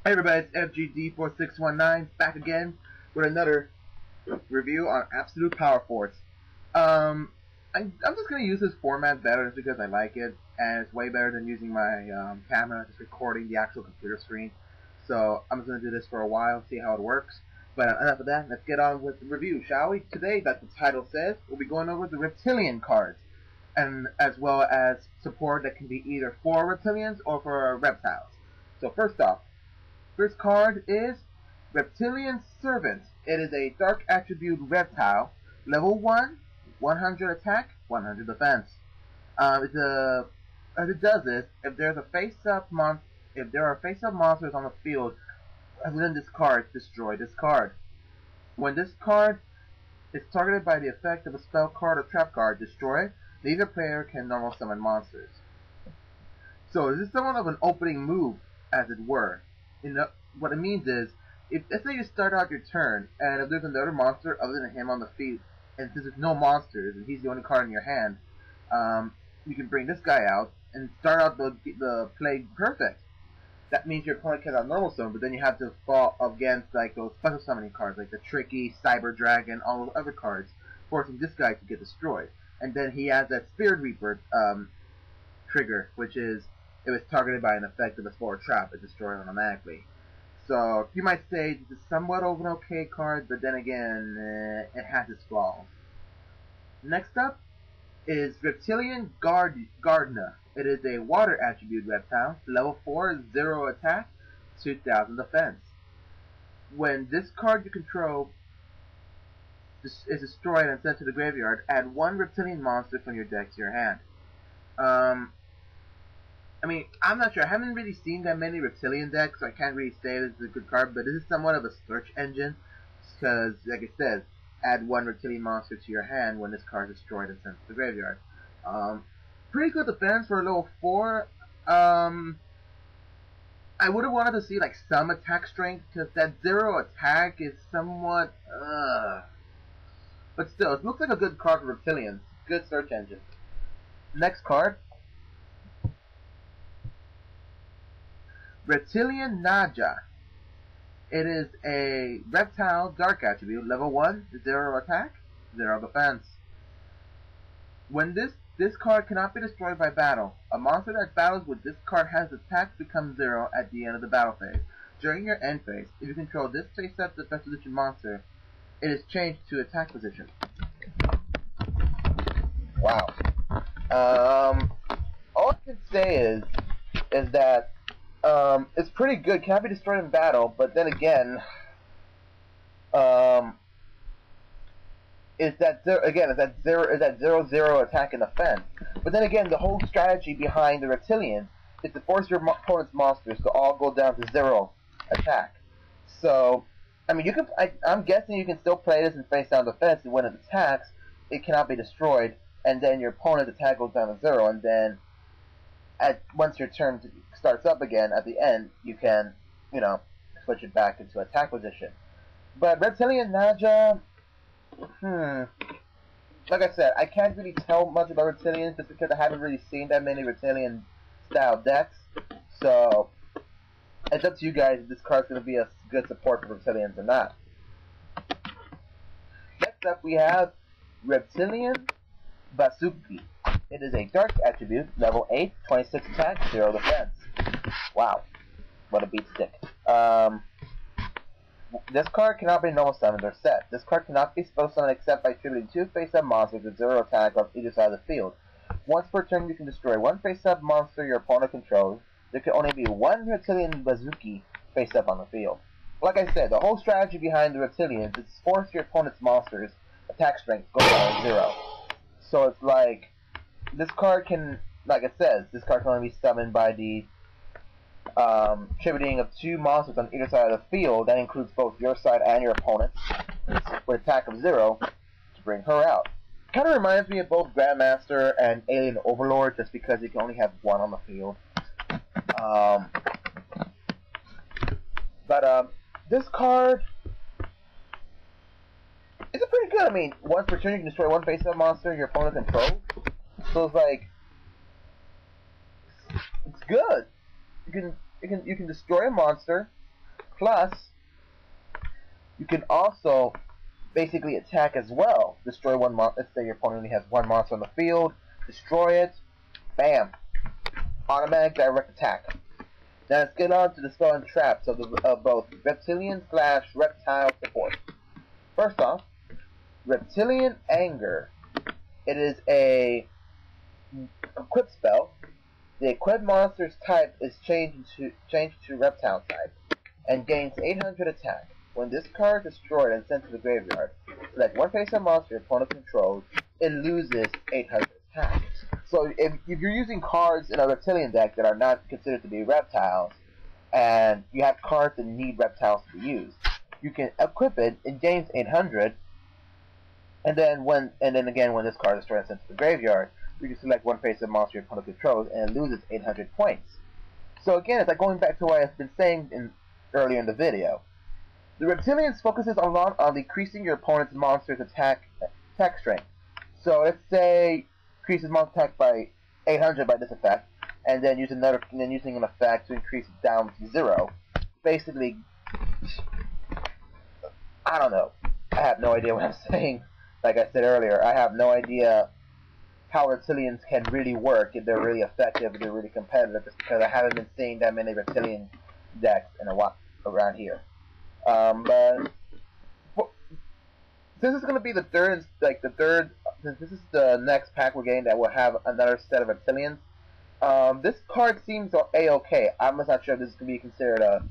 Hey everybody, it's FGD4619 back again with another review on Absolute Powerforce. I'm just going to use this format better just because I like it, and it's way better than using my camera, just recording the actual computer screen. So I'm just going to do this for a while, see how it works. But enough of that, let's get on with the review, shall we? Today, like the title says, we'll be going over the Reptilian cards, and as well as support that can be either for Reptilians or for Reptiles. So first off, first card is Reptilian Servant. It is a dark attribute reptile, level 1, 100 attack, 100 defense. As it does is, if there are face-up monsters on the field within this card, destroy this card. When this card is targeted by the effect of a spell card or trap card, destroy it. Neither player can normal summon monsters. So this is somewhat of an opening move, as it were. What it means is, let's say you start out your turn, and if there's another monster other than him on the field, and since there's no monsters, and he's the only card in your hand, you can bring this guy out, and start out the play perfect. That means your opponent cannot normal summon, but then you have to fall against like those special summoning cards, like the Tricky, Cyber Dragon, all those other cards, forcing this guy to get destroyed. And then he has that Spirit Reaper trigger, which is, if it's targeted by an effect of a spell or trap, it's destroyed automatically. So you might say this is somewhat of an okay card, but then again, it has its flaws. Next up is Reptilian Gardener. It is a water attribute reptile, level 4, 0 attack, 2000 defense. When this card you control is destroyed and sent to the graveyard, add 1 reptilian monster from your deck to your hand. I mean, I'm not sure. I haven't really seen that many reptilian decks, so I can't really say this is a good card, but this is somewhat of a search engine, because, like it says, add 1 reptilian monster to your hand when this card is destroyed and sent to the graveyard. Pretty good defense for a level 4. I would have wanted to see, like, some attack strength, because that 0 attack is somewhat, but still, it looks like a good card for reptilians. Good search engine. Next card. Reptilian Naja. It is a reptile dark attribute, level 1, 0 attack, 0 defense. When this card cannot be destroyed by battle. A monster that battles with this card has attack becomes 0 at the end of the battle phase. During your end phase, if you control this face-up defense position monster, it is changed to attack position. Wow. All I can say is that it's pretty good. Cannot be destroyed in battle, but then again, is that 0/0 attack and defense. But then again, the whole strategy behind the Reptilian is to force your opponent's monsters to all go down to 0 attack. So, I mean, I'm guessing you can still play this in face down defense, and when it attacks, it cannot be destroyed, and then your opponent's attack goes down to 0, and then once your turn starts up again at the end, you can, switch it back into attack position. But Reptilian Naja, like I said, I can't really tell much about Reptilians just because I haven't really seen that many Reptilian style decks. So it's up to you guys if this card's going to be a good support for Reptilians or not. Next up we have Reptilian Basuki. It is a dark attribute, level 8, 26 attack, 0 defense. Wow, what a beat stick. This card cannot be normal summoned or set. This card cannot be spell summoned except by attributing 2 face-up monsters with 0 attack on either side of the field. Once per turn, you can destroy 1 face-up monster your opponent controls. There can only be 1 Reptilian Bazuki face-up on the field. Like I said, the whole strategy behind the Reptilians is to force your opponent's monsters' attack strength go down to 0. So it's like, this card can, like it says, this card can only be summoned by the attributing of 2 monsters on either side of the field. That includes both your side and your opponent's, with attack of 0 to bring her out. Kind of reminds me of both Grandmaster and Alien Overlord, just because you can only have 1 on the field. This card is pretty good. I mean, once per turn you can destroy 1 face-up monster your opponent controls. So it's like, it's good. You can destroy a monster, Plus, you can also basically attack as well. Destroy one monster. Let's say your opponent only has one monster on the field. Destroy it. Bam. Automatic direct attack. Now let's get on to the spell and traps of both Reptilian/Reptile support. First off, Reptilian Anger. It is a equip spell. The equipped monster's type is changed to Reptile type and gains 800 attack. When this card is destroyed and sent to the graveyard, select one face-up monster your opponent controls, it loses 800 attack. So if you're using cards in a Reptilian deck that are not considered to be reptiles, and you have cards that need reptiles to be used, you can equip it, it gains 800, and then again when this card is destroyed and sent to the graveyard, you can select one face-up monster your opponent controls and it loses 800 points. So again, it's like going back to what I've been saying earlier in the video. The Reptilians focuses a lot on decreasing your opponent's monster's attack strength. So let's say increases monster attack by 800 by this effect, and then using an effect to increase it down to 0. Basically, I don't know. I have no idea what I'm saying. Like I said earlier, I have no idea how Reptilians can really work, if they're really effective, if they're really competitive, just because I haven't been seeing that many Reptilian decks in a while around here. But since it's going to be since this is the next pack we're getting that will have another set of Reptilians, this card seems a-okay. I'm just not sure if this can be considered a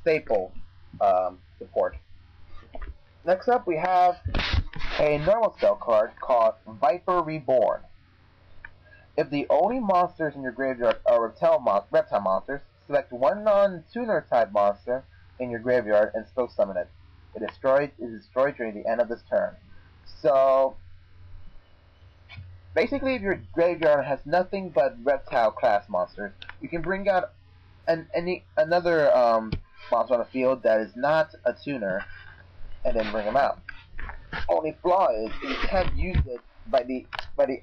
staple support. Next up, we have a normal spell card called Viper Reborn. If the only monsters in your graveyard are reptile monsters, select one non-tuner type monster in your graveyard and spell summon it. It is destroyed during the end of this turn. So basically, if your graveyard has nothing but reptile class monsters, you can bring out another monster on the field that is not a tuner, and then bring them out. Only flaw is you can't use it by the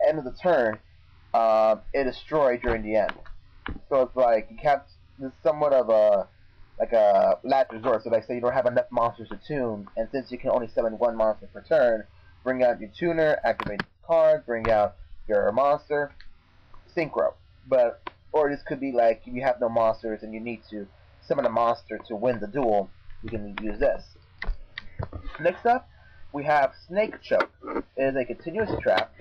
end of the turn. It is destroyed during the end. So it's like you have this somewhat of a last resort. So like say you don't have enough monsters to tune, and since you can only summon one monster per turn, bring out your tuner, activate the card, bring out your monster, synchro. Or this could be like if you have no monsters and you need to summon a monster to win the duel, you can use this. Next up, we have Snake Choke. It is a continuous trap.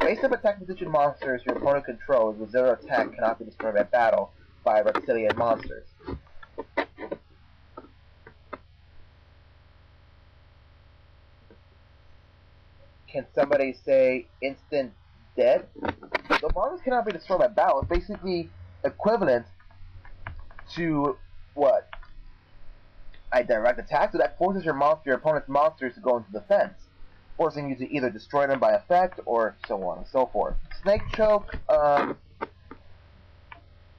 Face-up attack position monsters your opponent controls with 0 attack cannot be destroyed by battle by reptilian monsters. Can somebody say instant dead? The monsters cannot be destroyed by battle. It's basically equivalent to what? A direct attack, so that forces your opponent's monsters to go into defense, forcing you to either destroy them by effect or so on and so forth. Snake Choke, it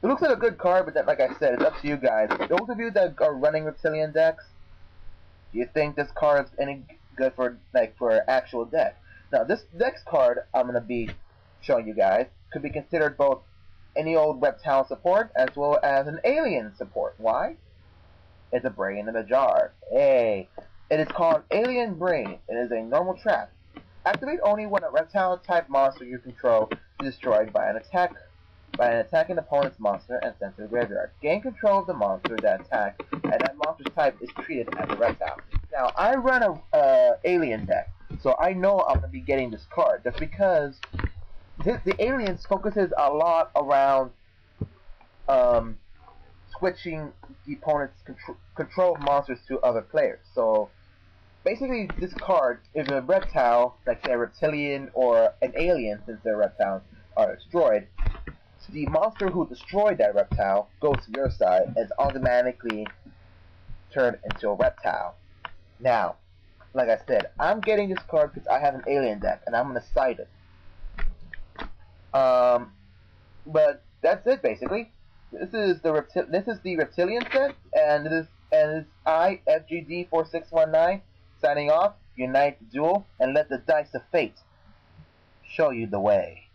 looks like a good card, but then, like I said, it's up to you guys. Those of you that are running Reptilian decks, do you think this card is any good for an actual deck? Now, this next card I'm going to be showing you guys could be considered both any old reptile support as well as an alien support. Why? It's a brain in a jar. Hey, it is called Alien Brain. It is a normal trap. Activate only when a reptile-type monster you control is destroyed by an attacking opponent's monster and sent to the graveyard. Gain control of the monster that attacked, and that monster's type is treated as a reptile. Now, I run a alien deck, so I know I'm going to be getting this card, just because the aliens focuses a lot around switching the opponent's control monsters to other players. So basically, this card, if a reptile, like say a reptilian or an alien, since their reptiles are destroyed, the monster who destroyed that reptile goes to your side and is automatically turned into a reptile. Now, like I said, I'm getting this card because I have an alien deck and I'm gonna side it. But that's it basically. This is the Reptilian set, and it is I, FGD4619, signing off. Unite the duel and let the dice of fate show you the way.